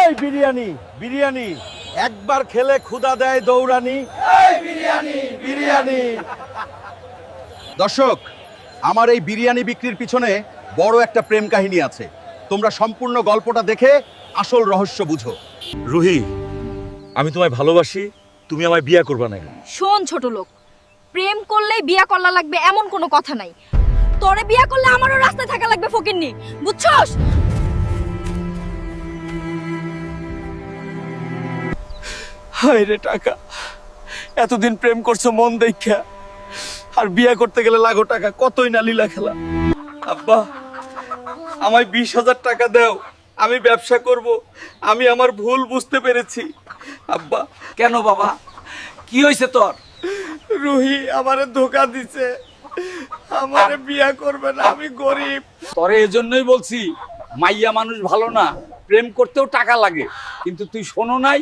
এই বিরিয়ানি বিরিয়ানি একবার খেলে ক্ষুধা দেয় দৌড়ানি। এই বিরিয়ানি বিরিয়ানি। দর্শক, আমার এই বিরিয়ানি বিক্রির পিছনে বড় একটা প্রেম কাহিনী আছে। তোমরা সম্পূর্ণ গল্পটা দেখে আসল রহস্য বুঝো। রুহি, আমি তোমায় ভালোবাসি, তুমি আমায় বিয়ে করবা না। শোন ছোট লোক, প্রেম করলেই বিয়া করা লাগবে এমন কোনো কথা নাই। তোরে বিয়া করলে আমারও রাস্তায় থাকা লাগবে ফকিন্নি, বুঝছস? হায় রে টাকা, এতদিন প্রেম করছো মন দেখা, আর বিয়ে করতে গেলে লাগো টাকা। কতই না লীলা খেলা। আব্বা, আমায় 20,000 টাকা দাও, আমি ব্যবসা করব। আমি আমার ভুল বুঝতে পেরেছি আব্বা। কেন বাবা, কি হয়েছে তোর? রুহি আমারে ধোকা দিছে, আমারে বিয়ে করবে না, আমি গরিব। তোরে এজন্যই বলছি, মাইয়া মানুষ ভালো না, প্রেম করতেও টাকা লাগে, কিন্তু তুই শোনো নাই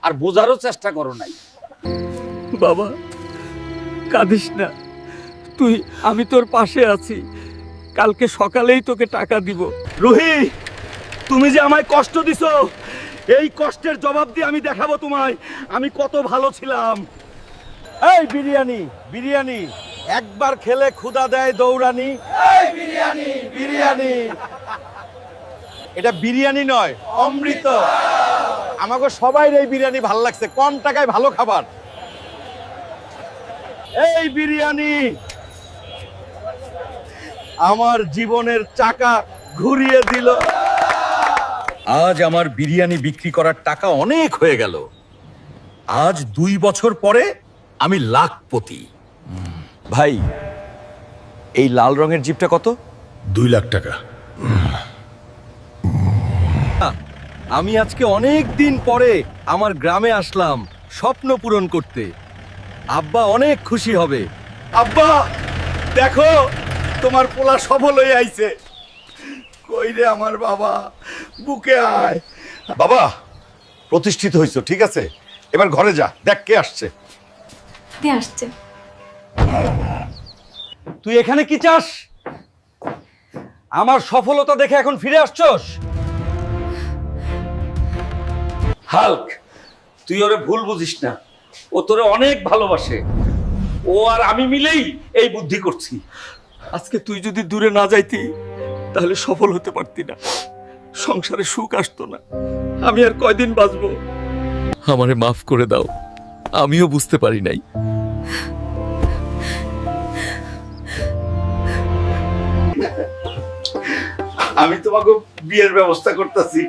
আর বোঝারও চেষ্টা করো নাই। বাবা কাঁদিস না, আমি তোর পাশে আছি। কালকে সকালেই তোকে টাকা দিব। রুহি, তুমি যে আমায় কষ্ট দিছো, এই কষ্টের জবাব দিয়ে আমি দেখাবো তোমায় আমি কত ভালো ছিলাম। এই বিরিয়ানি বিরিয়ানি একবার খেলে ক্ষুধা দেয় দৌড়ানি। এই বিরিয়ানি বিরিয়ানি। এটা বিরিয়ানি নয়, অমৃত। আমাকে সবাই এই বিরিয়ানি ভালো লাগছে, কম টাকায় ভালো খাবার। এই বিরিয়ানি আমার জীবনের চাকা ঘুরিয়ে দিল। আজ আমার বিরিয়ানি বিক্রি করার টাকা অনেক হয়ে গেল। আজ 2 বছর পরে আমি লাখপতি। ভাই, এই লাল রঙের জিপটা কত? 2 লাখ টাকা। আমি আজকে অনেক দিন পরে আমার গ্রামে আসলাম স্বপ্ন পূরণ করতে। আব্বা অনেক খুশি হবে। আব্বা দেখো, তোমার পোলা সফল হয়ে আইছে। কই রে আমার বাবা, বুকে আয়। বাবা, প্রতিষ্ঠিত হইছো, ঠিক আছে? এবার ঘরে যা, দেখ কে আসছে। কে আসছে? তুই এখানে কি চাস? আমার সফলতা দেখে এখন ফিরে আসছস? হাল্ক, তুই ওরে ভুল বুঝিস না, ও তোরে অনেক ভালোবাসে। ও আর আমি মিলেই এই বুদ্ধি করছি। আজকে তুই যদি দূরে না যাইতি, তাহলে সফল হতে পারতি না, সংসারে সুখ আসতো না। আমি আর কয়দিন বাঁচবো? আমারে মাফ করে দাও, আমিও বুঝতে পারি নাই। আমি তোমাকে বিয়ের ব্যবস্থা করতেছি।